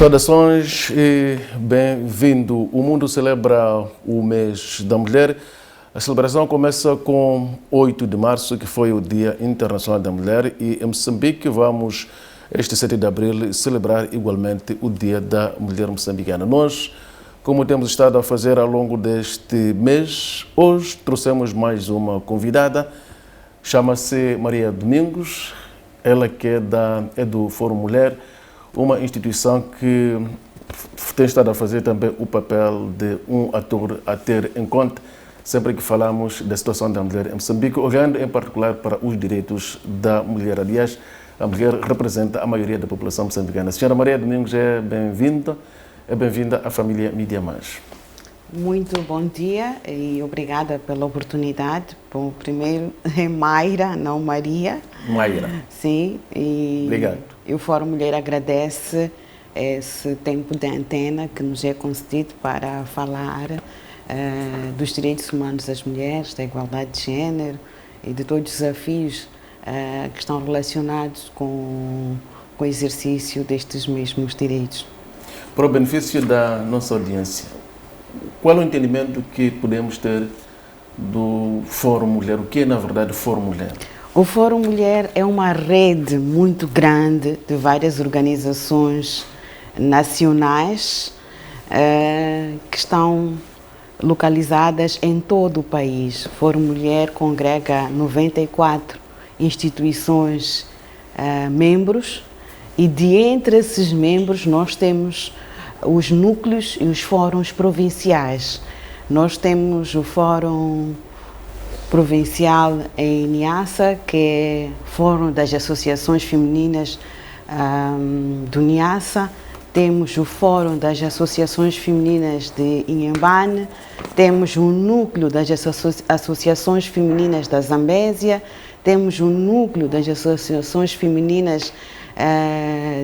Saudações e bem-vindo. O mundo celebra o mês da mulher. A celebração começa com 8 de março, que foi o Dia Internacional da Mulher, e em Moçambique vamos, este 7 de abril, celebrar igualmente o Dia da Mulher Moçambicana. Nós, como temos estado a fazer ao longo deste mês, hoje trouxemos mais uma convidada, chama-se Maria Domingos, ela que é do Fórum Mulher, uma instituição que tem estado a fazer também o papel de um ator a ter em conta sempre que falamos da situação da mulher em Moçambique, olhando em particular para os direitos da mulher. Aliás, a mulher representa a maioria da população moçambicana. Senhora Maria Domingos, é bem-vinda à família Mídia Mais. Muito bom dia e obrigada pela oportunidade. Bom, primeiro é Mayra, não Maria. Mayra. Sim. Obrigado. E o Fórum Mulher agradece esse tempo de antena que nos é concedido para falar dos direitos humanos das mulheres, da igualdade de género e de todos os desafios que estão relacionados com o exercício destes mesmos direitos. Para o benefício da nossa audiência, qual é o entendimento que podemos ter do Fórum Mulher? O que é, na verdade, o Fórum Mulher? O Fórum Mulher é uma rede muito grande de várias organizações nacionais que estão localizadas em todo o país. O Fórum Mulher congrega 94 instituições membros e de entre esses membros nós temos os núcleos e os fóruns provinciais. Nós temos o Fórum Provincial em Niassa, que é Fórum das Associações Femininas do Niassa. Temos o Fórum das Associações Femininas de Inhambane. Temos o Núcleo das Associações Femininas da Zambésia. Temos o Núcleo das Associações Femininas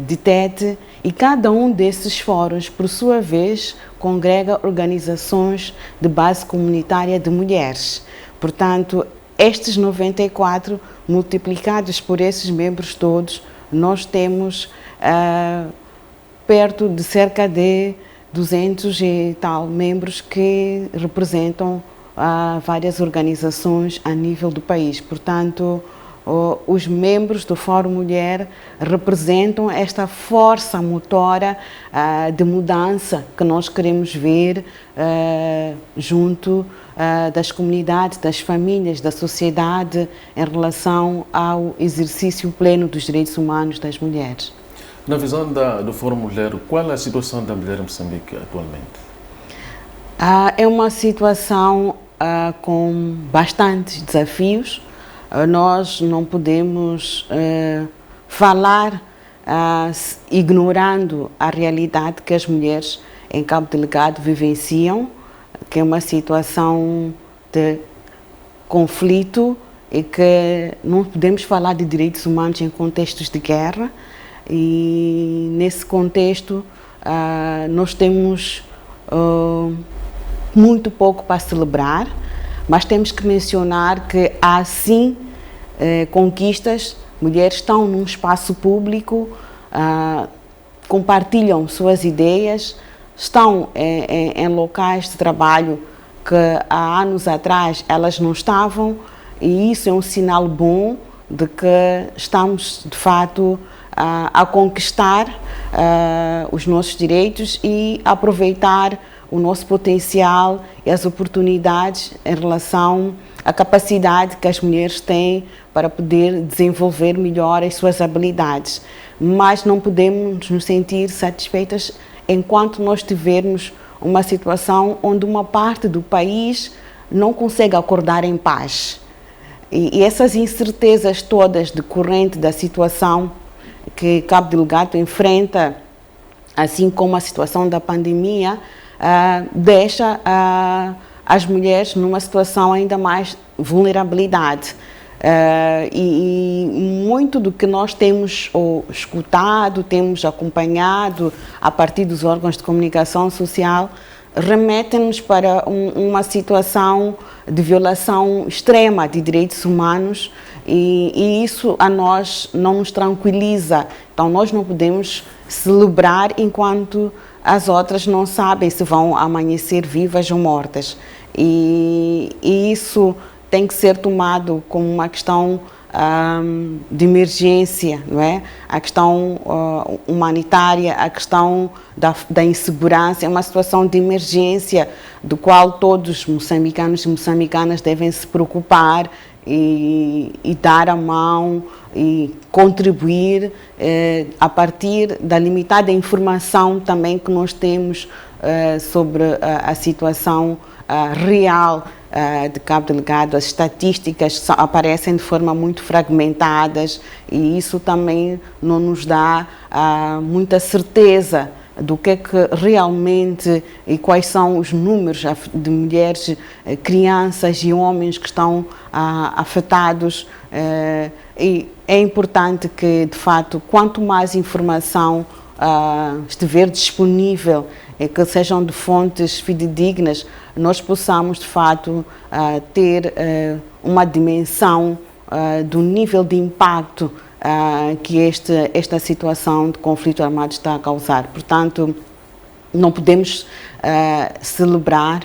de Tete, e cada um desses fóruns, por sua vez, congrega organizações de base comunitária de mulheres. Portanto, estes 94, multiplicados por esses membros todos, nós temos perto de cerca de 200 e tal membros que representam várias organizações a nível do país. Portanto, os membros do Fórum Mulher representam esta força motora de mudança que nós queremos ver junto das comunidades, das famílias, da sociedade em relação ao exercício pleno dos direitos humanos das mulheres. Na visão do Fórum Mulher, qual é a situação da mulher em Moçambique atualmente? É uma situação com bastantes desafios. Nós não podemos falar ignorando a realidade que as mulheres em Cabo Delgado vivenciam, que é uma situação de conflito e que não podemos falar de direitos humanos em contextos de guerra. E nesse contexto nós temos muito pouco para celebrar, mas temos que mencionar que há sim conquistas. Mulheres estão num espaço público, compartilham suas ideias, estão em locais de trabalho que há anos atrás elas não estavam, e isso é um sinal bom de que estamos de fato a conquistar os nossos direitos e aproveitar o nosso potencial e as oportunidades em relação à capacidade que as mulheres têm para poder desenvolver melhor as suas habilidades. Mas não podemos nos sentir satisfeitas enquanto nós tivermos uma situação onde uma parte do país não consegue acordar em paz. E essas incertezas todas decorrentes da situação que Cabo Delgado enfrenta, assim como a situação da pandemia, deixa as mulheres numa situação ainda mais vulnerabilidade. E muito do que nós temos escutado, temos acompanhado a partir dos órgãos de comunicação social, remete-nos para uma situação de violação extrema de direitos humanos, e isso a nós não nos tranquiliza. Então nós não podemos celebrar enquanto as outras não sabem se vão amanhecer vivas ou mortas. E isso tem que ser tomado como uma questão de emergência, não é? A questão humanitária, a questão da insegurança é uma situação de emergência do qual todos os moçambicanos e moçambicanas devem se preocupar e dar a mão e contribuir a partir da limitada informação também que nós temos sobre a situação real de Cabo Delgado. As estatísticas aparecem de forma muito fragmentadas e isso também não nos dá muita certeza do que é que realmente e quais são os números de mulheres, crianças e homens que estão afetados. E é importante que, de fato, quanto mais informação estiver disponível, que sejam de fontes fidedignas, nós possamos, de fato, ter uma dimensão do nível de impacto que esta situação de conflito armado está a causar. Portanto, não podemos celebrar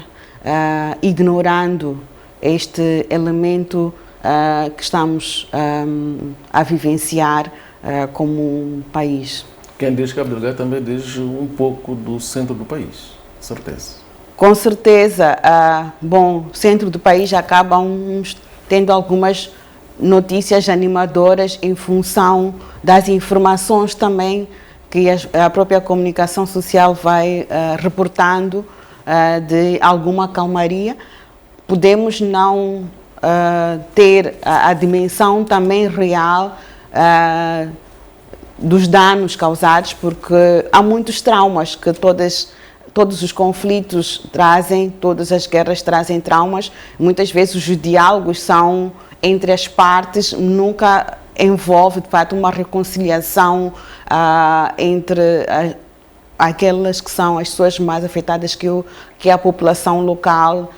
ignorando este elemento que estamos a vivenciar como um país. Quem diz Cabo Delgado também diz um pouco do centro do país, certeza. Com certeza. Bom, centro do país acabam tendo algumas notícias animadoras em função das informações também que a própria comunicação social vai reportando de alguma calmaria. Podemos não ter a dimensão também real dos danos causados, porque há muitos traumas que todos os conflitos trazem, todas as guerras trazem traumas. Muitas vezes os diálogos são entre as partes, nunca envolve de fato uma reconciliação entre aquelas que são as pessoas mais afetadas, que é a população local.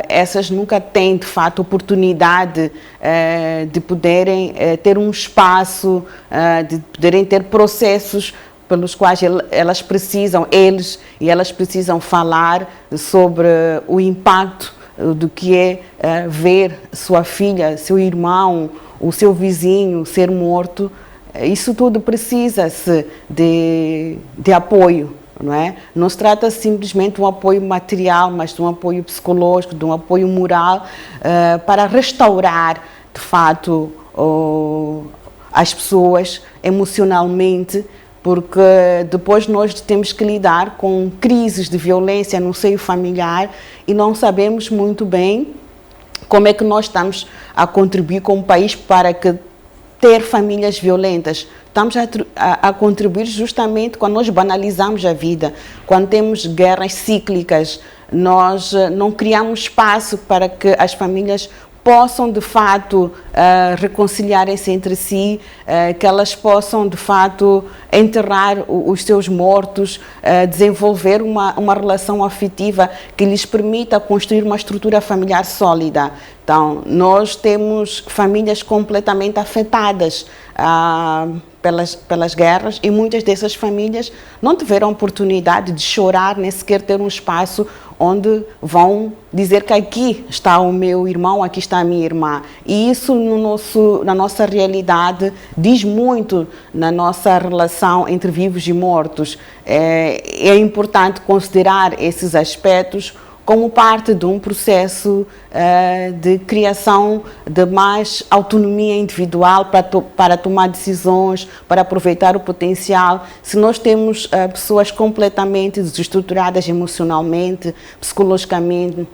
Essas nunca têm de fato oportunidade de poderem ter um espaço, de poderem ter processos pelos quais elas precisam falar sobre o impacto do que é ver sua filha, seu irmão, o seu vizinho ser morto. Isso tudo precisa-se de apoio, não é? Não se trata simplesmente de um apoio material, mas de um apoio psicológico, de um apoio moral, para restaurar, de fato, as pessoas emocionalmente, porque depois nós temos que lidar com crises de violência no seio familiar e não sabemos muito bem como é que nós estamos a contribuir como país para que ter famílias violentas. Estamos a contribuir justamente quando nós banalizamos a vida, quando temos guerras cíclicas, nós não criamos espaço para que as famílias possam de fato reconciliarem-se entre si, que elas possam de fato enterrar os seus mortos, desenvolver uma relação afetiva que lhes permita construir uma estrutura familiar sólida. Então, nós temos famílias completamente afetadas pelas guerras e muitas dessas famílias não tiveram oportunidade de chorar, nem sequer ter um espaço onde vão dizer que aqui está o meu irmão, aqui está a minha irmã. E isso na nossa realidade diz muito na nossa relação entre vivos e mortos. É importante considerar esses aspectos como parte de um processo de criação de mais autonomia individual para tomar decisões, para aproveitar o potencial. Se nós temos pessoas completamente desestruturadas emocionalmente, psicologicamente,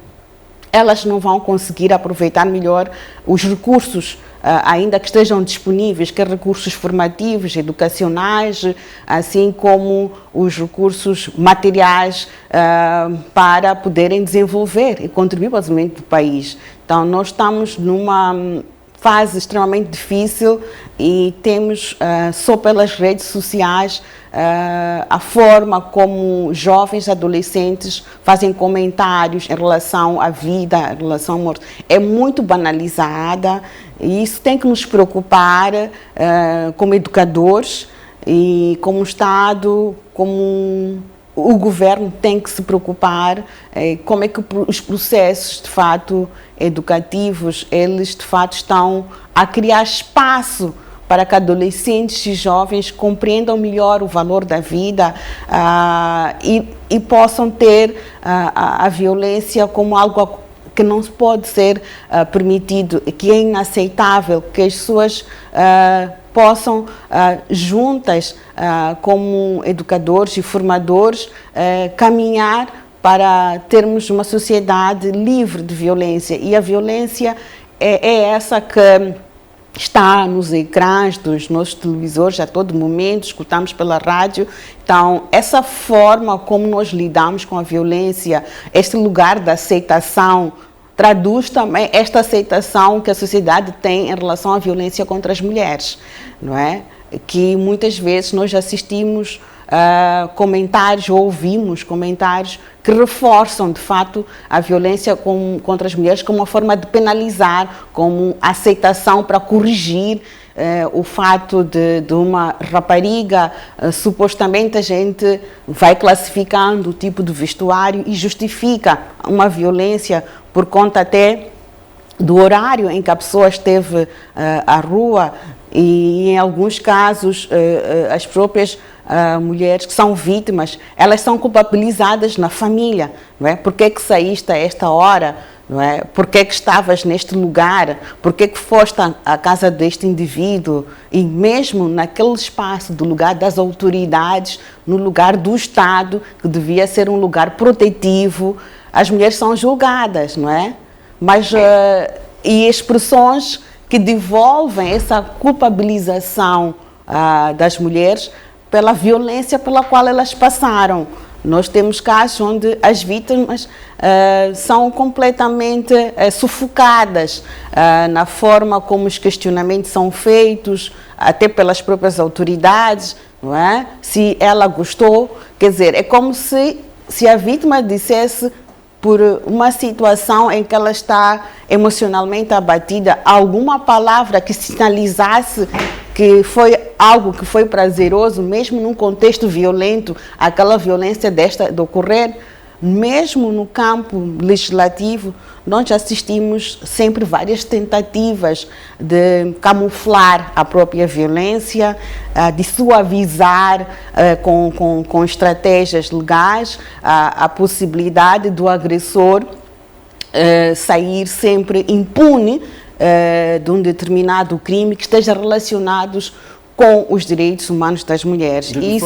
elas não vão conseguir aproveitar melhor os recursos, ainda que estejam disponíveis, quer recursos formativos, educacionais, assim como os recursos materiais para poderem desenvolver e contribuir para o desenvolvimento do país. Então, nós estamos numa fase extremamente difícil e temos só pelas redes sociais a forma como jovens adolescentes fazem comentários em relação à vida, em relação à morte. É muito banalizada e isso tem que nos preocupar como educadores e como Estado, como o governo tem que se preocupar como é que os processos, de fato, educativos, eles, de fato, estão a criar espaço para que adolescentes e jovens compreendam melhor o valor da vida e possam ter a violência como algo que não pode ser permitido, que é inaceitável, que as pessoas possam, juntas, como educadores e formadores, caminhar para termos uma sociedade livre de violência. E a violência é essa que está nos ecrãs dos nossos televisores a todo momento, escutamos pela rádio. Então, essa forma como nós lidamos com a violência, este lugar da aceitação, traduz também esta aceitação que a sociedade tem em relação à violência contra as mulheres, não é? Que muitas vezes nós assistimos comentários ou ouvimos comentários que reforçam, de fato, a violência contra as mulheres como uma forma de penalizar, como aceitação para corrigir o fato de uma rapariga, supostamente a gente vai classificando o tipo de vestuário e justifica uma violência por conta até do horário em que a pessoa esteve à rua e, em alguns casos, as próprias mulheres que são vítimas, elas são culpabilizadas na família, não é? Por que que saíste a esta hora? Não é? Por que que estavas neste lugar? Por que que foste à casa deste indivíduo? E mesmo naquele espaço do lugar das autoridades, no lugar do Estado, que devia ser um lugar protetivo, as mulheres são julgadas, não é? Mas, e expressões que devolvem essa culpabilização das mulheres pela violência pela qual elas passaram. Nós temos casos onde as vítimas são completamente sufocadas na forma como os questionamentos são feitos, até pelas próprias autoridades, não é? Se ela gostou, quer dizer, é como se a vítima dissesse, por uma situação em que ela está emocionalmente abatida, alguma palavra que sinalizasse que foi algo que foi prazeroso, mesmo num contexto violento, aquela violência de ocorrer, mesmo no campo legislativo, nós assistimos sempre várias tentativas de camuflar a própria violência, de suavizar com estratégias legais a possibilidade do agressor sair sempre impune de um determinado crime que esteja relacionado com os direitos humanos das mulheres. De que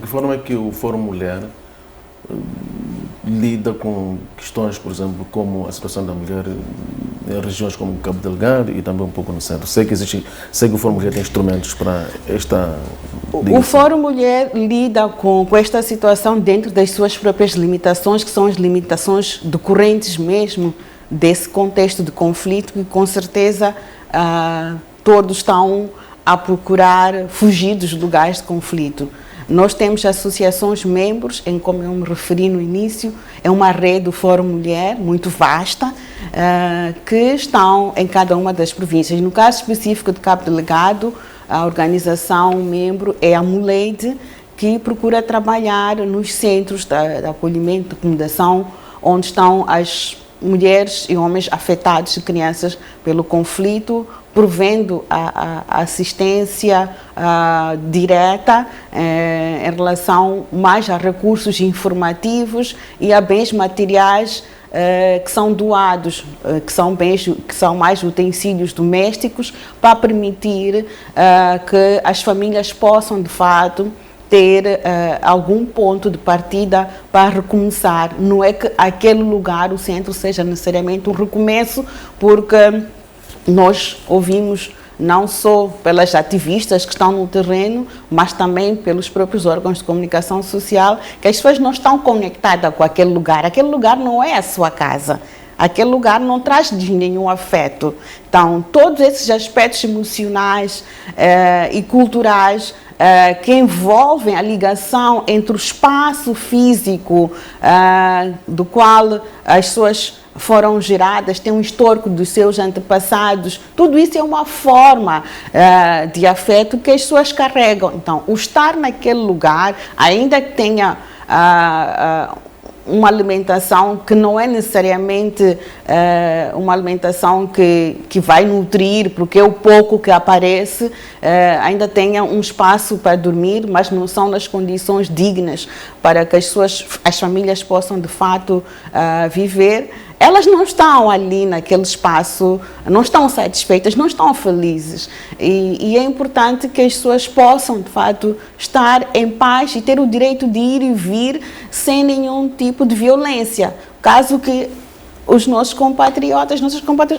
forma é que o Fórum Mulher lida com questões, por exemplo, como a situação da mulher em regiões como Cabo Delgado e também um pouco no centro? Sei que o Fórum Mulher tem instrumentos para esta ligação. O Fórum Mulher lida com esta situação dentro das suas próprias limitações, que são as limitações decorrentes mesmo desse contexto de conflito, que com certeza todos estão a procurar fugir dos lugares de conflito. Nós temos associações membros, como eu me referi no início, é uma rede do Fórum Mulher muito vasta, que estão em cada uma das províncias. No caso específico de Cabo Delgado, a organização membro é a MULEID, que procura trabalhar nos centros de acolhimento, de acomodação, onde estão as mulheres e homens afetados e crianças pelo conflito, provendo a assistência direta em relação mais a recursos informativos e a bens materiais que são doados, que são mais utensílios domésticos, para permitir que as famílias possam, de fato, ter algum ponto de partida para recomeçar. Não é que aquele lugar, o centro, seja necessariamente um recomeço, porque nós ouvimos não só pelas ativistas que estão no terreno, mas também pelos próprios órgãos de comunicação social, que as pessoas não estão conectadas com aquele lugar. Aquele lugar não é a sua casa. Aquele lugar não traz nenhum afeto. Então, todos esses aspectos emocionais e culturais que envolvem a ligação entre o espaço físico do qual as pessoas foram geradas, tem um histórico dos seus antepassados, tudo isso é uma forma de afeto que as pessoas carregam. Então, o estar naquele lugar, ainda que tenha uma alimentação que não é necessariamente uma alimentação que vai nutrir, porque é o pouco que aparece, ainda tenha um espaço para dormir, mas não são nas condições dignas para que as famílias possam de fato viver. Elas não estão ali naquele espaço, não estão satisfeitas, não estão felizes. E é importante que as pessoas possam, de fato, estar em paz e ter o direito de ir e vir sem nenhum tipo de violência. Caso que os nossos compatriotas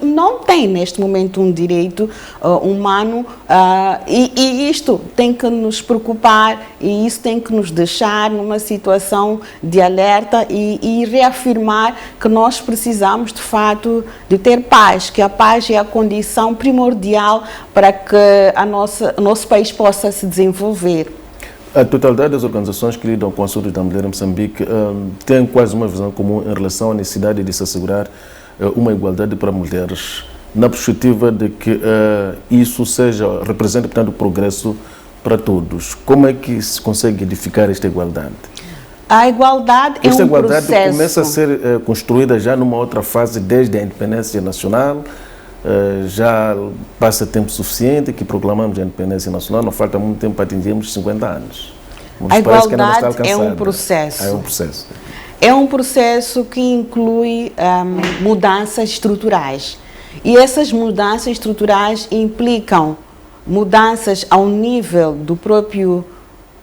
não têm neste momento um direito humano e isto tem que nos preocupar e isso tem que nos deixar numa situação de alerta e reafirmar que nós precisamos de fato de ter paz, que a paz é a condição primordial para que o nosso país possa se desenvolver. A totalidade das organizações que lidam com assuntos da mulher em Moçambique tem quase uma visão comum em relação à necessidade de se assegurar uma igualdade para mulheres, na perspectiva de que isso represente, portanto, progresso para todos. Como é que se consegue edificar esta igualdade? A igualdade é um processo. Esta igualdade começa a ser construída já numa outra fase, desde a independência nacional. Já passa tempo suficiente que proclamamos a independência nacional, não falta muito tempo para atingirmos 50 anos. A igualdade é um processo. É um processo. É um processo que inclui mudanças estruturais. E essas mudanças estruturais implicam mudanças ao nível do próprio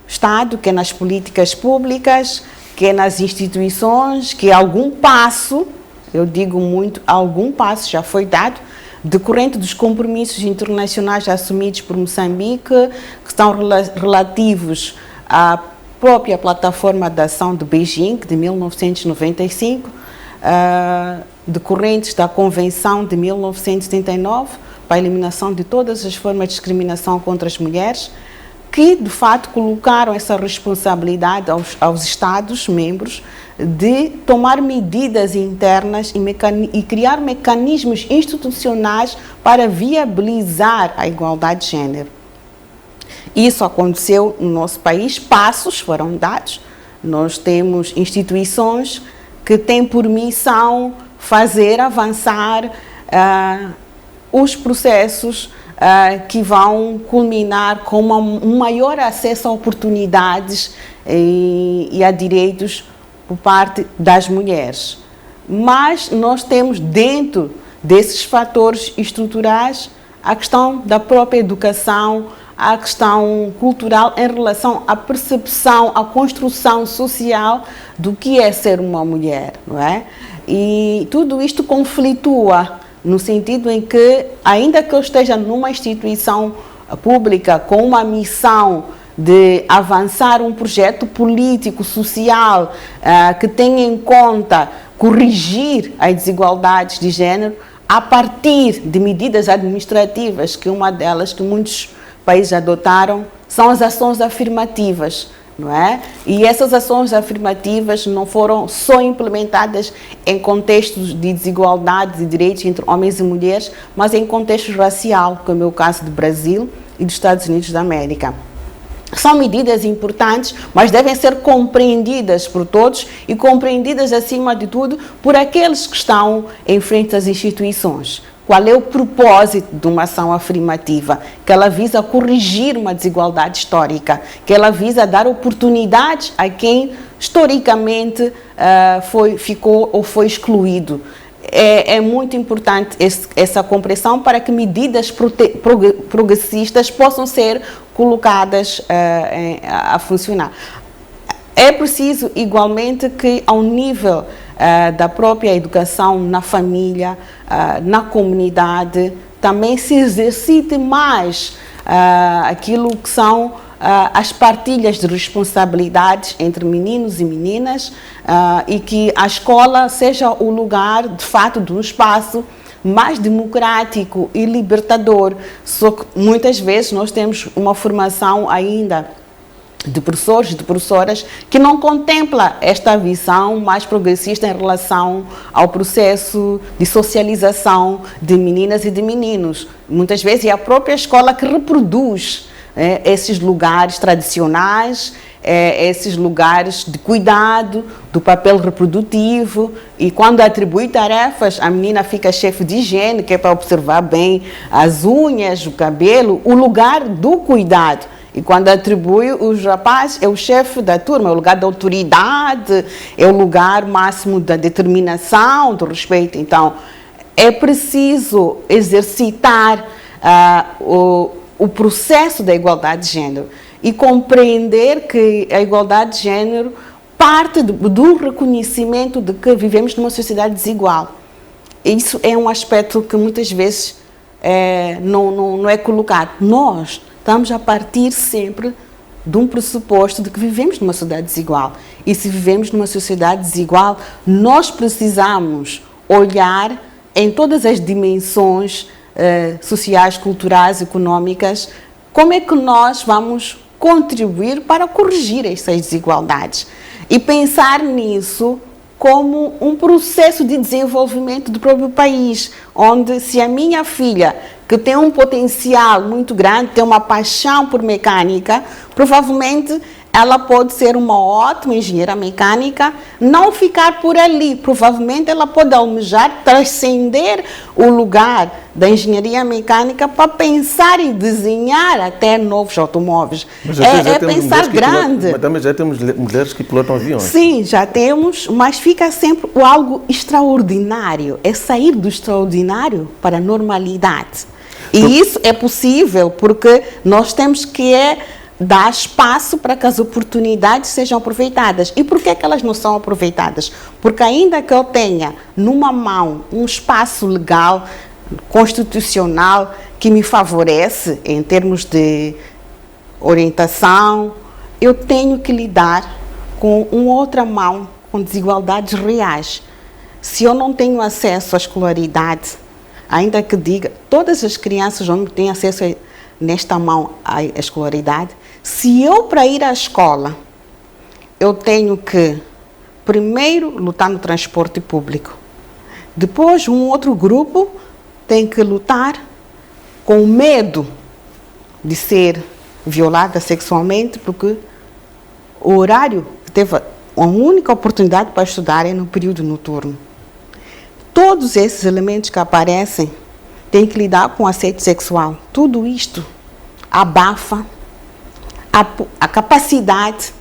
Estado, que é nas políticas públicas, que é nas instituições, que algum passo, eu digo muito, algum passo já foi dado, decorrente dos compromissos internacionais assumidos por Moçambique, que estão relativos à própria plataforma de ação de Beijing, de 1995, decorrentes da Convenção de 1979, para a eliminação de todas as formas de discriminação contra as mulheres, que de fato colocaram essa responsabilidade aos Estados-membros de tomar medidas internas e criar mecanismos institucionais para viabilizar a igualdade de género. Isso aconteceu no nosso país, passos foram dados, nós temos instituições que têm por missão fazer avançar os processos que vão culminar com um maior acesso a oportunidades e a direitos por parte das mulheres. Mas nós temos dentro desses fatores estruturais a questão da própria educação, a questão cultural em relação à percepção, à construção social do que é ser uma mulher, não é? E tudo isto conflitua no sentido em que, ainda que eu esteja numa instituição pública com uma missão de avançar um projeto político, social, que tenha em conta corrigir as desigualdades de género a partir de medidas administrativas, que uma delas que muitos países adotaram são as ações afirmativas, não é? E essas ações afirmativas não foram só implementadas em contextos de desigualdade de direitos entre homens e mulheres, mas em contexto racial, como é o caso do Brasil e dos Estados Unidos da América. São medidas importantes, mas devem ser compreendidas por todos e compreendidas, acima de tudo, por aqueles que estão em frente às instituições. Qual é o propósito de uma ação afirmativa? Que ela visa corrigir uma desigualdade histórica, que ela visa dar oportunidades a quem historicamente ficou ou foi excluído. É muito importante essa compreensão para que medidas progressistas possam ser colocadas a funcionar. É preciso, igualmente, que ao nível da própria educação na família, na comunidade, também se exercite mais aquilo que são as partilhas de responsabilidades entre meninos e meninas e que a escola seja o lugar, de fato, de um espaço mais democrático e libertador. Só que muitas vezes nós temos uma formação ainda de professores e de professoras que não contempla esta visão mais progressista em relação ao processo de socialização de meninas e de meninos. Muitas vezes é a própria escola que reproduz esses lugares tradicionais, esses lugares de cuidado, do papel reprodutivo, e quando atribui tarefas, a menina fica chefe de higiene, que é para observar bem as unhas, o cabelo, o lugar do cuidado. E quando atribui, o rapaz é o chefe da turma, é o lugar da autoridade, é o lugar máximo da determinação, do respeito. Então, é preciso exercitar o processo da igualdade de género e compreender que a igualdade de género parte do reconhecimento de que vivemos numa sociedade desigual. Isso é um aspecto que muitas vezes não é colocado. Nós estamos a partir sempre de um pressuposto de que vivemos numa sociedade desigual. E se vivemos numa sociedade desigual, nós precisamos olhar em todas as dimensões sociais, culturais, económicas, como é que nós vamos contribuir para corrigir essas desigualdades. E pensar nisso como um processo de desenvolvimento do próprio país, onde se a minha filha, que tem um potencial muito grande, tem uma paixão por mecânica, provavelmente ela pode ser uma ótima engenheira mecânica, não ficar por ali. Provavelmente ela pode almejar transcender o lugar da engenharia mecânica para pensar e desenhar até novos automóveis. É pensar grande. Mas também já temos mulheres que pilotam aviões. Sim, já temos, mas fica sempre algo extraordinário. É sair do extraordinário para a normalidade. E isso é possível porque nós temos que dar espaço para que as oportunidades sejam aproveitadas. E por que elas não são aproveitadas? Porque ainda que eu tenha numa mão um espaço legal, constitucional, que me favorece em termos de orientação, eu tenho que lidar com uma outra mão, com desigualdades reais. Se eu não tenho acesso à escolaridade, ainda que diga, todas as crianças não têm acesso nesta mão à escolaridade, se eu, para ir à escola, eu tenho que, primeiro, lutar no transporte público. Depois, um outro grupo tem que lutar com medo de ser violada sexualmente, porque o horário que teve a única oportunidade para estudar é no período noturno. Todos esses elementos que aparecem têm que lidar com o assédio sexual. Tudo isto abafa a capacidade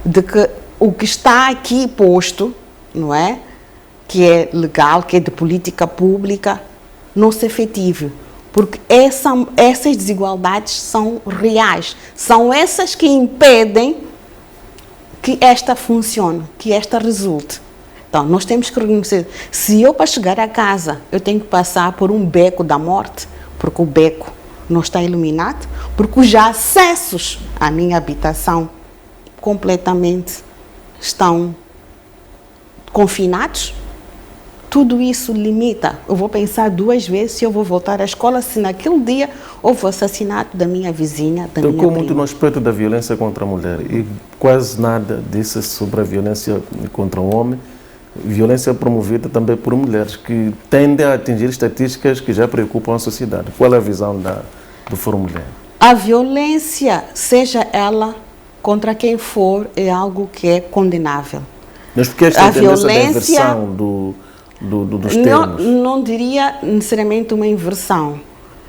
de que o que está aqui posto, não é? Que é legal, que é de política pública, não se efetive. Porque essas desigualdades são reais. São essas que impedem que esta funcione, que esta resulte. Então, nós temos que reconhecer, se eu para chegar a casa, eu tenho que passar por um beco da morte, porque o beco não está iluminado, porque os acessos à minha habitação completamente estão confinados, tudo isso limita. Eu vou pensar duas vezes se eu vou voltar à escola, se naquele dia houve o assassinato da minha vizinha, da minha prima. Tocou muito no aspecto da violência contra a mulher e quase nada disse sobre a violência contra o homem. Violência promovida também por mulheres, que tendem a atingir estatísticas que já preocupam a sociedade. Qual é a visão do Fórum Mulher? A violência, seja ela contra quem for, é algo que é condenável. Mas porque esta tendência da inversão dos termos? Não diria necessariamente uma inversão.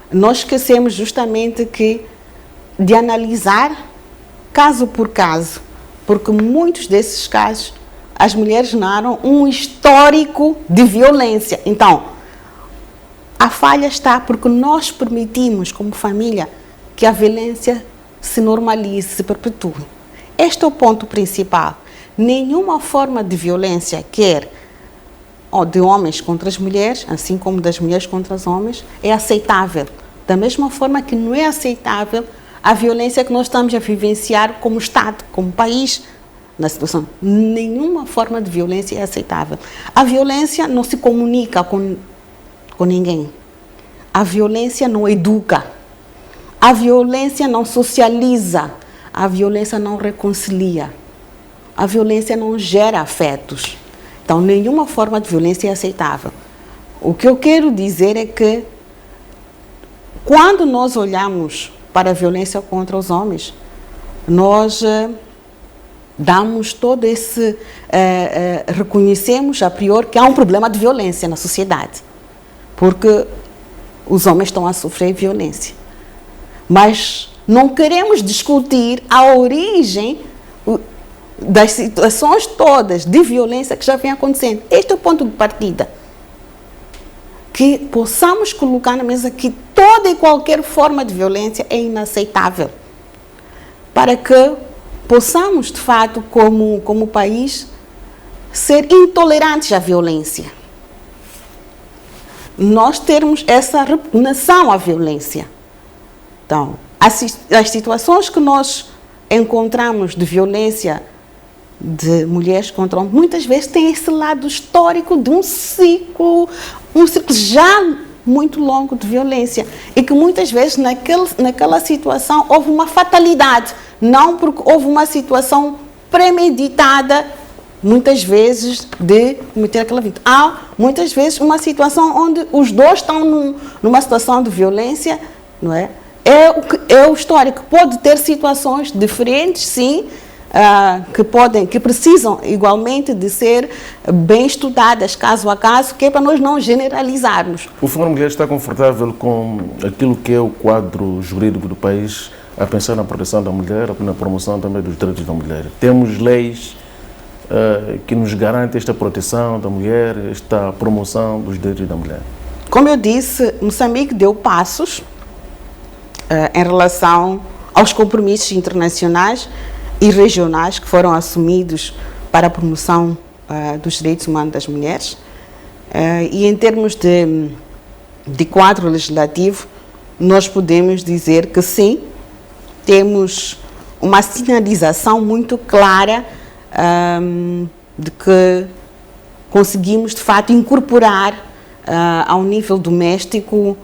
Nós esquecemos justamente de analisar caso por caso, porque muitos desses casos as mulheres narram um histórico de violência. Então, a falha está porque nós permitimos, como família, que a violência se normalize, se perpetue. Este é o ponto principal. Nenhuma forma de violência, quer de homens contra as mulheres, assim como das mulheres contra os homens, é aceitável. Da mesma forma que não é aceitável a violência que nós estamos a vivenciar como Estado, como país, na situação. Nenhuma forma de violência é aceitável. A violência não se comunica com ninguém. A violência não educa. A violência não socializa. A violência não reconcilia. A violência não gera afetos. Então, nenhuma forma de violência é aceitável. O que eu quero dizer é que, quando nós olhamos para a violência contra os homens, nós damos todo esse... reconhecemos a priori que há um problema de violência na sociedade, porque os homens estão a sofrer violência. Mas não queremos discutir a origem das situações todas de violência que já vem acontecendo. Este é o ponto de partida. Que possamos colocar na mesa que toda e qualquer forma de violência é inaceitável, para que possamos, de fato, como país, ser intolerantes à violência. Nós termos essa repugnação à violência. Então, as situações que nós encontramos de violência de mulheres contra homens, muitas vezes tem esse lado histórico de um ciclo já muito longo de violência, e que muitas vezes naquela situação houve uma fatalidade, não porque houve uma situação premeditada, muitas vezes, de cometer aquela vítima. Há muitas vezes uma situação onde os dois estão numa situação de violência, não é? É o histórico. Pode ter situações diferentes, sim, que precisam igualmente de ser bem estudadas, caso a caso, que é para nós não generalizarmos. O Fórum Mulher está confortável com aquilo que é o quadro jurídico do país, a pensar na proteção da mulher, na promoção também dos direitos da mulher? Temos leis que nos garantem esta proteção da mulher, esta promoção dos direitos da mulher? Como eu disse, Moçambique deu passos em relação aos compromissos internacionais e regionais que foram assumidos para a promoção dos direitos humanos das mulheres. E em termos de quadro legislativo, nós podemos dizer que sim, temos uma sinalização muito clara de que conseguimos, de fato, incorporar ao nível doméstico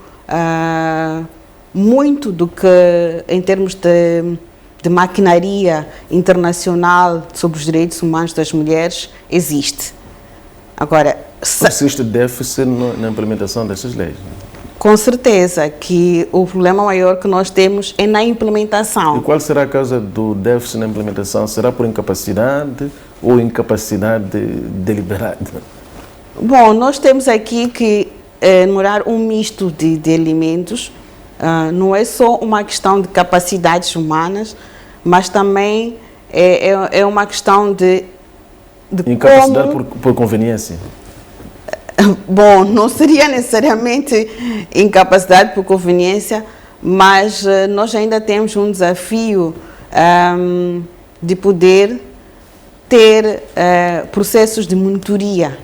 muito do que, em termos de maquinaria internacional sobre os direitos humanos das mulheres, existe. Agora, existe déficit na implementação dessas leis? Com certeza que o problema maior que nós temos é na implementação. E qual será a causa do déficit na implementação? Será por incapacidade ou incapacidade deliberada? Bom, nós temos aqui que enumerar um misto de elementos. Não é só uma questão de capacidades humanas, mas também é uma questão de incapacidade por conveniência? Bom, não seria necessariamente incapacidade por conveniência, mas nós ainda temos um desafio de poder ter processos de monitoria,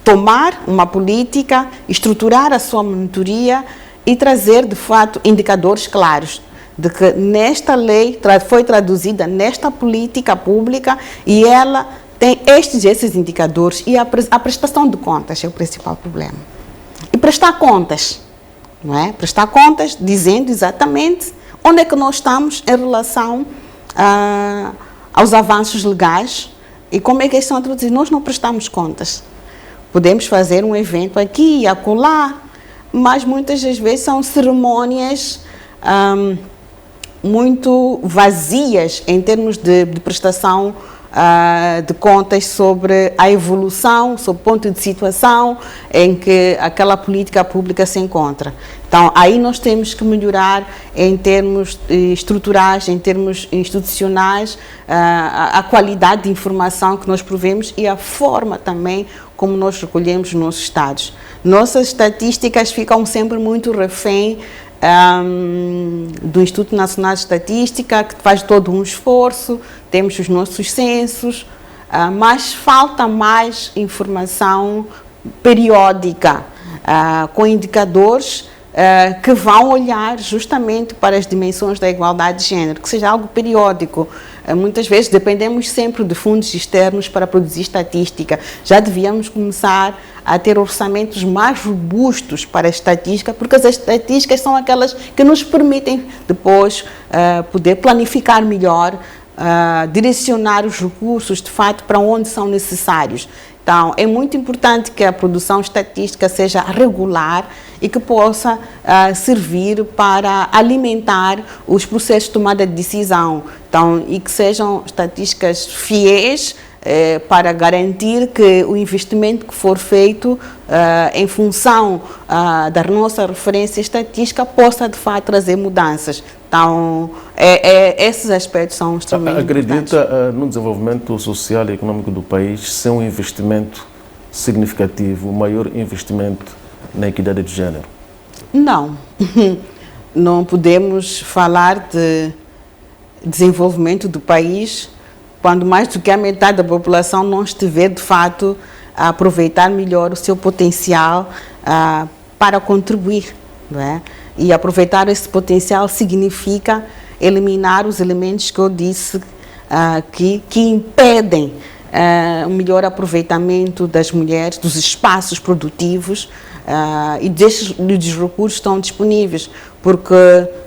tomar uma política, estruturar a sua monitoria e trazer, de fato, indicadores claros de que nesta lei foi traduzida nesta política pública e ela tem esses indicadores, e a prestação de contas é o principal problema. E prestar contas, não é? Prestar contas dizendo exatamente onde é que nós estamos em relação aos avanços legais e como é que eles são introduzidos. Nós não prestamos contas. Podemos fazer um evento aqui e acolá, mas muitas das vezes são cerimônias muito vazias em termos de prestação de contas sobre a evolução, sobre o ponto de situação em que aquela política pública se encontra. Então, aí nós temos que melhorar em termos estruturais, em termos institucionais, a qualidade de informação que nós provemos e a forma também como nós recolhemos os nossos dados. Nossas estatísticas ficam sempre muito refém do Instituto Nacional de Estatística, que faz todo um esforço, temos os nossos censos, mas falta mais informação periódica, com indicadores que vão olhar justamente para as dimensões da igualdade de género, que seja algo periódico. Muitas vezes dependemos sempre de fundos externos para produzir estatística. Já devíamos começar a ter orçamentos mais robustos para a estatística, porque as estatísticas são aquelas que nos permitem depois poder planificar melhor, direcionar os recursos de fato para onde são necessários. Então, é muito importante que a produção estatística seja regular e que possa servir para alimentar os processos de tomada de decisão. Então, e que sejam estatísticas fiéis para garantir que o investimento que for feito em função da nossa referência estatística possa, de fato, trazer mudanças. Então, esses aspectos são extremamente importantes. Acredita no desenvolvimento social e econômico do país sem um investimento significativo, um maior investimento na equidade de género? Não. Não podemos falar de desenvolvimento do país quando mais do que a metade da população não estiver, de fato, a aproveitar melhor o seu potencial para contribuir, não é? E aproveitar esse potencial significa eliminar os elementos que eu disse que impedem o melhor aproveitamento das mulheres, dos espaços produtivos e dos recursos que estão disponíveis, porque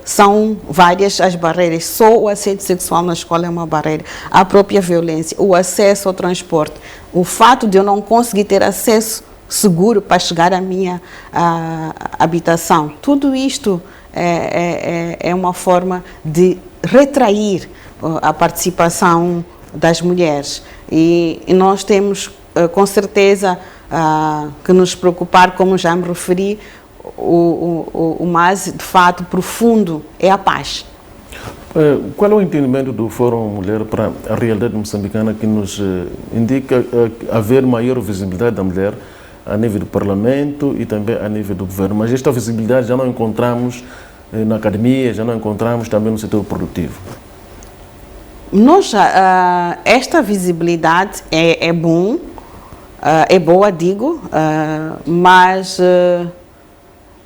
são várias as barreiras. Só o assédio sexual na escola é uma barreira, a própria violência, o acesso ao transporte, o fato de eu não conseguir ter acesso seguro para chegar à minha habitação. Tudo isto é uma forma de retrair a participação das mulheres. E nós temos, com certeza, que nos preocupar, como já me referi, o mais, de fato, profundo é a paz. Qual é o entendimento do Fórum Mulher para a realidade moçambicana que nos indica haver maior visibilidade da mulher a nível do Parlamento e também a nível do Governo? Mas esta visibilidade já não encontramos na academia, já não encontramos também no setor produtivo. Esta visibilidade é bom, é boa, digo, mas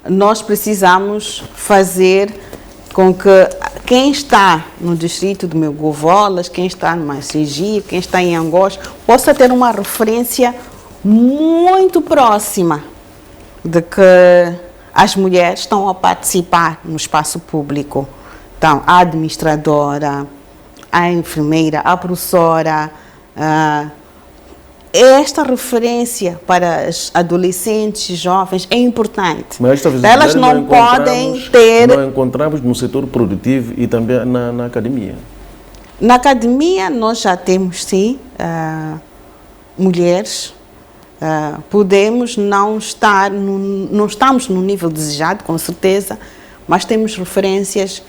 nós precisamos fazer com que quem está no distrito de Megovolas, quem está no Macigi, quem está em Angós, possa ter uma referência muito próxima de que as mulheres estão a participar no espaço público. Então, a administradora, a enfermeira, a professora, esta referência para as adolescentes e jovens é importante. Mas esta visibilidade elas não podem ter... Não encontramos no setor produtivo e também na academia. Na academia nós já temos, sim, mulheres. Podemos não estamos no nível desejado, com certeza, mas temos referências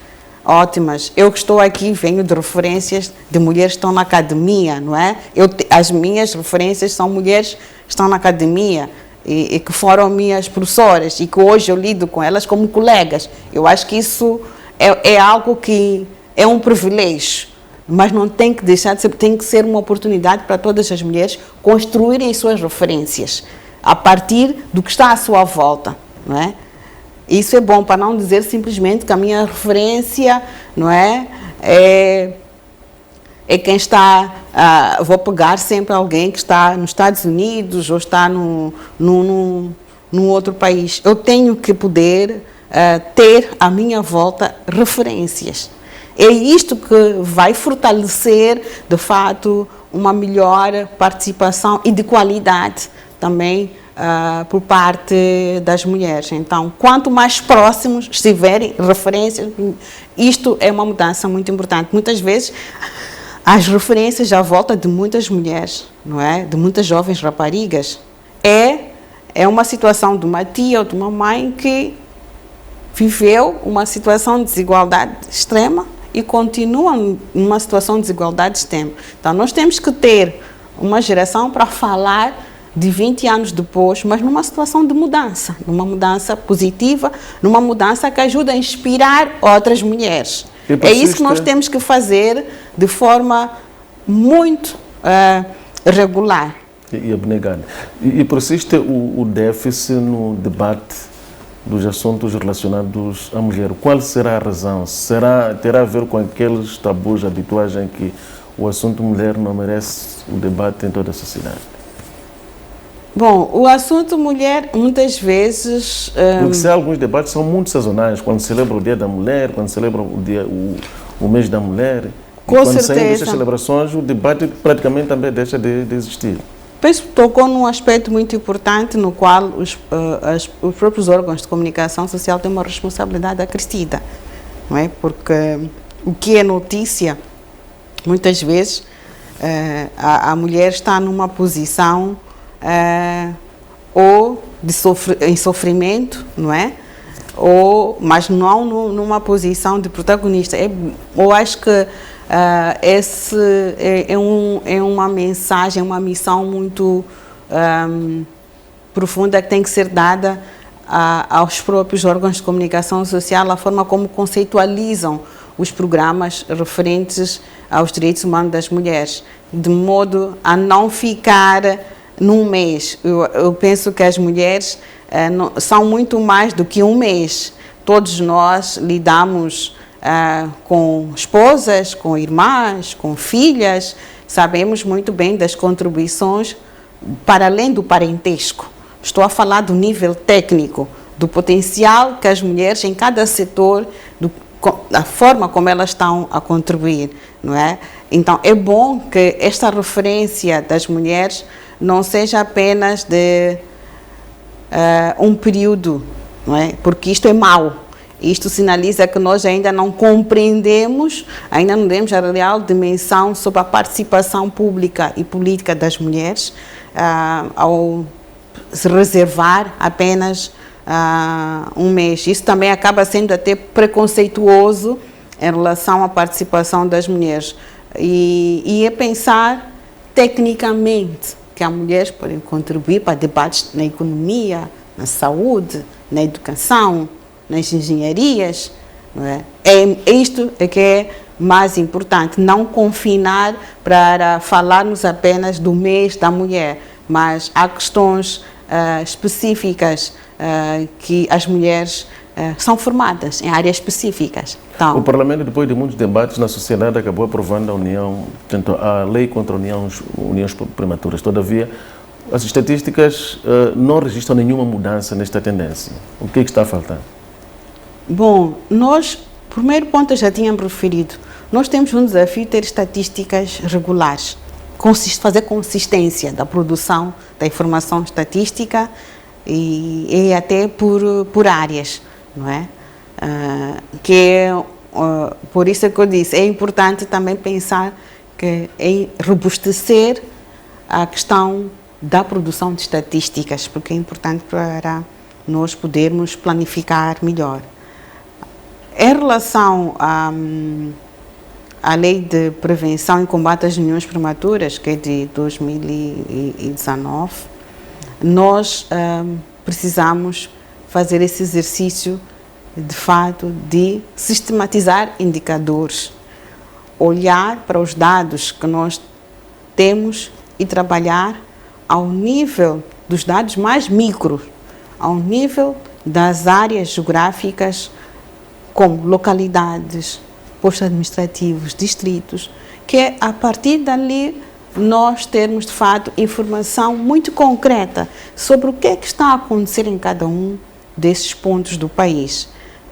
ótimas. Eu que estou aqui venho de referências de mulheres que estão na academia, não é? As minhas referências são mulheres que estão na academia e que foram minhas professoras e que hoje eu lido com elas como colegas. Eu acho que isso é algo que é um privilégio, mas não tem que deixar de ser, tem que ser uma oportunidade para todas as mulheres construírem suas referências a partir do que está à sua volta, não é? Isso é bom, para não dizer simplesmente que a minha referência, não é quem está, vou pegar sempre alguém que está nos Estados Unidos ou está num outro país. Eu tenho que poder ter à minha volta referências. É isto que vai fortalecer, de fato, uma melhor participação e de qualidade também por parte das mulheres. Então, quanto mais próximos estiverem referências, isto é uma mudança muito importante. Muitas vezes, as referências à volta de muitas mulheres, não é? De muitas jovens raparigas, é uma situação de uma tia ou de uma mãe que viveu uma situação de desigualdade extrema e continua numa situação de desigualdade extrema. Então, nós temos que ter uma geração para falar de 20 anos depois, mas numa situação de mudança, numa mudança positiva, numa mudança que ajuda a inspirar outras mulheres. É isso que nós temos que fazer de forma muito regular. E abnegada. E persiste o déficit no debate dos assuntos relacionados à mulher. Qual será a razão? Terá a ver com aqueles tabus habituais em que o assunto mulher não merece o debate em toda a sociedade? Bom, o assunto mulher, muitas vezes... Porque se há alguns debates são muito sazonais, quando se celebra o Dia da Mulher, quando se celebra o mês da mulher. Com quando certeza. saem dessas celebrações, o debate praticamente também deixa de existir. Penso que tocou num aspecto muito importante no qual os próprios órgãos de comunicação social têm uma responsabilidade acrescida, não é? Porque o que é notícia, muitas vezes, a mulher está numa posição ou em sofrimento, não é? Mas não numa posição de protagonista. Eu acho que esse é uma mensagem, uma missão muito profunda que tem que ser dada aos próprios órgãos de comunicação social, a forma como conceitualizam os programas referentes aos direitos humanos das mulheres, de modo a não ficar num mês. Eu penso que as mulheres são muito mais do que um mês. Todos nós lidamos com esposas, com irmãs, com filhas, sabemos muito bem das contribuições para além do parentesco. Estou a falar do nível técnico, do potencial que as mulheres em cada setor, da forma como elas estão a contribuir, não é? Então, é bom que esta referência das mulheres não seja apenas de um período, não é? Porque isto é mau. Isto sinaliza que nós ainda não compreendemos, ainda não demos a real dimensão sobre a participação pública e política das mulheres ao se reservar apenas um mês. Isso também acaba sendo até preconceituoso em relação à participação das mulheres. E é pensar tecnicamente que as mulheres podem contribuir para debates na economia, na saúde, na educação, nas engenharias, não é? Isto é que é mais importante, não confinar para falarmos apenas do mês da mulher, mas há questões específicas que as mulheres são formadas em áreas específicas. Então, o Parlamento, depois de muitos debates na sociedade, acabou aprovando a lei contra uniões prematuras. Todavia, as estatísticas não registram nenhuma mudança nesta tendência. O que está a faltar? Bom, nós, primeiro ponto eu já tínhamos referido, nós temos um desafio de ter estatísticas regulares, fazer consistência da produção da informação estatística e até por áreas, não é? Por isso é que eu disse, é importante também pensar em robustecer a questão da produção de estatísticas, porque é importante para nós podermos planificar melhor. Em relação à Lei de Prevenção e Combate às Uniões Prematuras, que é de 2019, nós precisamos fazer esse exercício, de fato, de sistematizar indicadores, olhar para os dados que nós temos e trabalhar ao nível dos dados mais micros, ao nível das áreas geográficas, como localidades, postos administrativos, distritos, que é a partir dali nós termos, de fato, informação muito concreta sobre o que é que está a acontecer em cada um desses pontos do país.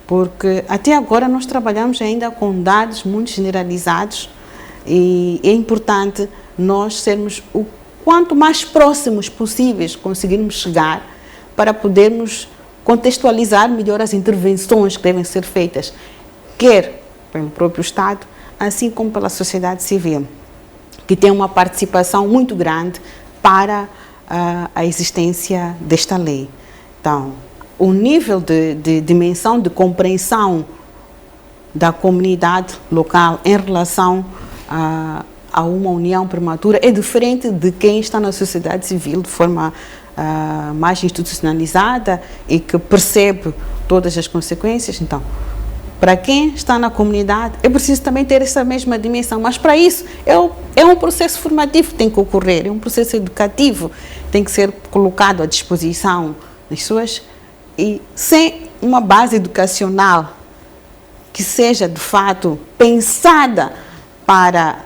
Porque até agora nós trabalhamos ainda com dados muito generalizados e é importante nós sermos o quanto mais próximos possíveis conseguirmos chegar para podermos contextualizar melhor as intervenções que devem ser feitas, quer pelo próprio Estado, assim como pela sociedade civil, que tem uma participação muito grande para a existência desta lei. Então, o nível de dimensão de compreensão da comunidade local em relação a uma união prematura é diferente de quem está na sociedade civil de forma mais institucionalizada e que percebe todas as consequências. Então, para quem está na comunidade, é preciso também ter essa mesma dimensão, mas para isso é um processo formativo que tem que ocorrer, é um processo educativo, tem que ser colocado à disposição das suas E sem uma base educacional que seja, de fato, pensada para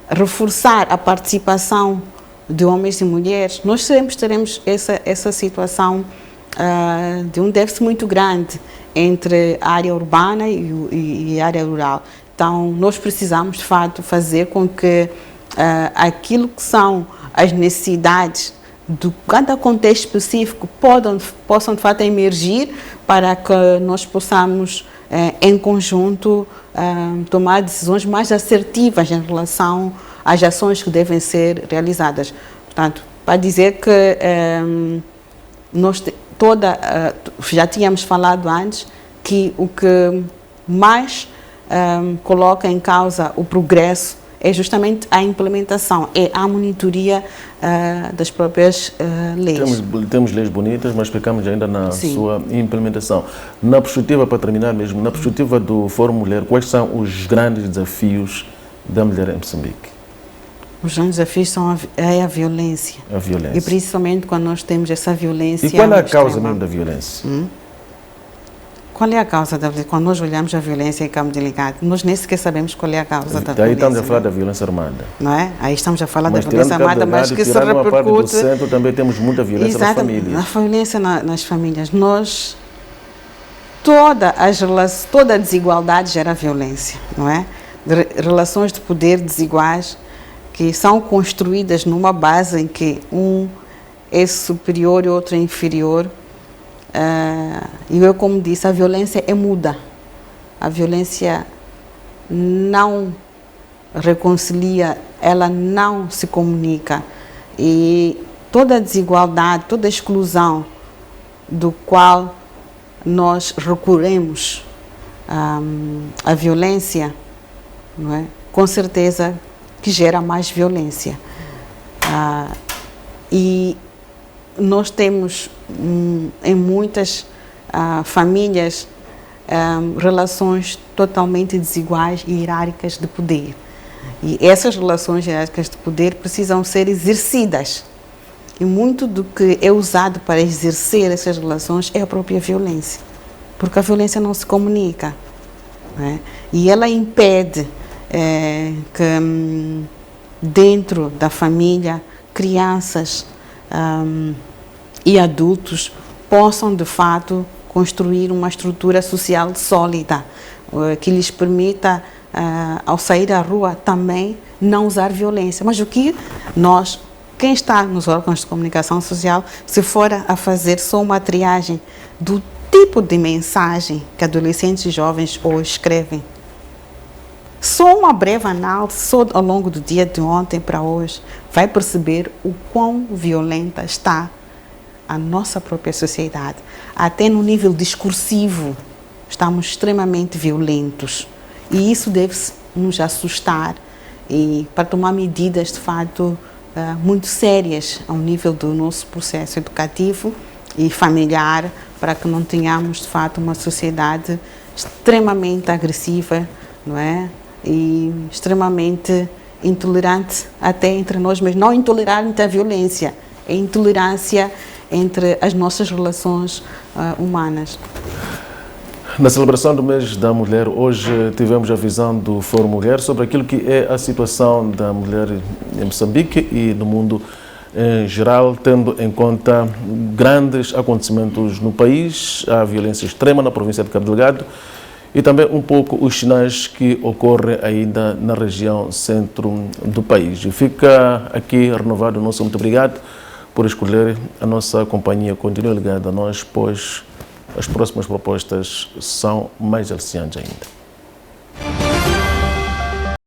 reforçar a participação de homens e mulheres, nós sempre teremos essa situação de um déficit muito grande entre a área urbana e a área rural. Então, nós precisamos, de fato, fazer com que aquilo que são as necessidades de cada contexto específico possam, de fato, emergir para que nós possamos, em conjunto, tomar decisões mais assertivas em relação às ações que devem ser realizadas. Portanto, para dizer que já tínhamos falado antes que o que mais coloca em causa o progresso é justamente a implementação, é a monitoria das próprias leis. Temos leis bonitas, mas ficamos ainda na Sim. sua implementação. Na perspectiva, para terminar mesmo, na perspectiva do Fórum Mulher, quais são os grandes desafios da mulher em Moçambique? Os grandes desafios são a violência. A violência. E principalmente quando nós temos essa violência. E qual é a causa mesmo da violência? Qual é a causa da violência? Quando nós olhamos a violência em campo delegado, nós nem sequer sabemos qual é a causa da violência. Aí estamos a falar da violência armada. Não é? Aí estamos a falar da Mas violência armada, mas que se uma parte do repercute. centro, também temos muita violência nas famílias. A violência nas famílias. Toda a desigualdade gera violência, não é? Relações de poder desiguais que são construídas numa base em que um é superior e outro é inferior. E eu, como disse, a violência é muda. A violência não reconcilia, ela não se comunica. E toda a desigualdade, toda a exclusão do qual nós recorremos à violência, não é? Com certeza que gera mais violência. E nós temos em muitas famílias relações totalmente desiguais e hierárquicas de poder. E essas relações hierárquicas de poder precisam ser exercidas. E muito do que é usado para exercer essas relações é a própria violência. Porque a violência não se comunica. Não é? E ela impede que dentro da família crianças e adultos possam, de fato, construir uma estrutura social sólida, que lhes permita, ao sair à rua, também não usar violência. Mas quem está nos órgãos de comunicação social, se for a fazer só uma triagem do tipo de mensagem que adolescentes e jovens hoje escrevem, só uma breve análise, só ao longo do dia de ontem para hoje, vai perceber o quão violenta está a nossa própria sociedade. Até no nível discursivo, estamos extremamente violentos. E isso deve nos assustar e para tomar medidas, de fato, muito sérias ao nível do nosso processo educativo e familiar, para que não tenhamos, de fato, uma sociedade extremamente agressiva, não é? E extremamente intolerante até entre nós, mas não intolerante à violência, é intolerância entre as nossas relações humanas. Na celebração do mês da mulher, hoje tivemos a visão do Fórum Mulher sobre aquilo que é a situação da mulher em Moçambique e no mundo em geral, tendo em conta grandes acontecimentos no país, a violência extrema na província de Cabo Delgado e também um pouco os sinais que ocorrem ainda na região centro do país. E fica aqui renovado o nosso muito obrigado por escolher a nossa companhia. Continue ligado a nós, pois as próximas propostas são mais aliciantes ainda.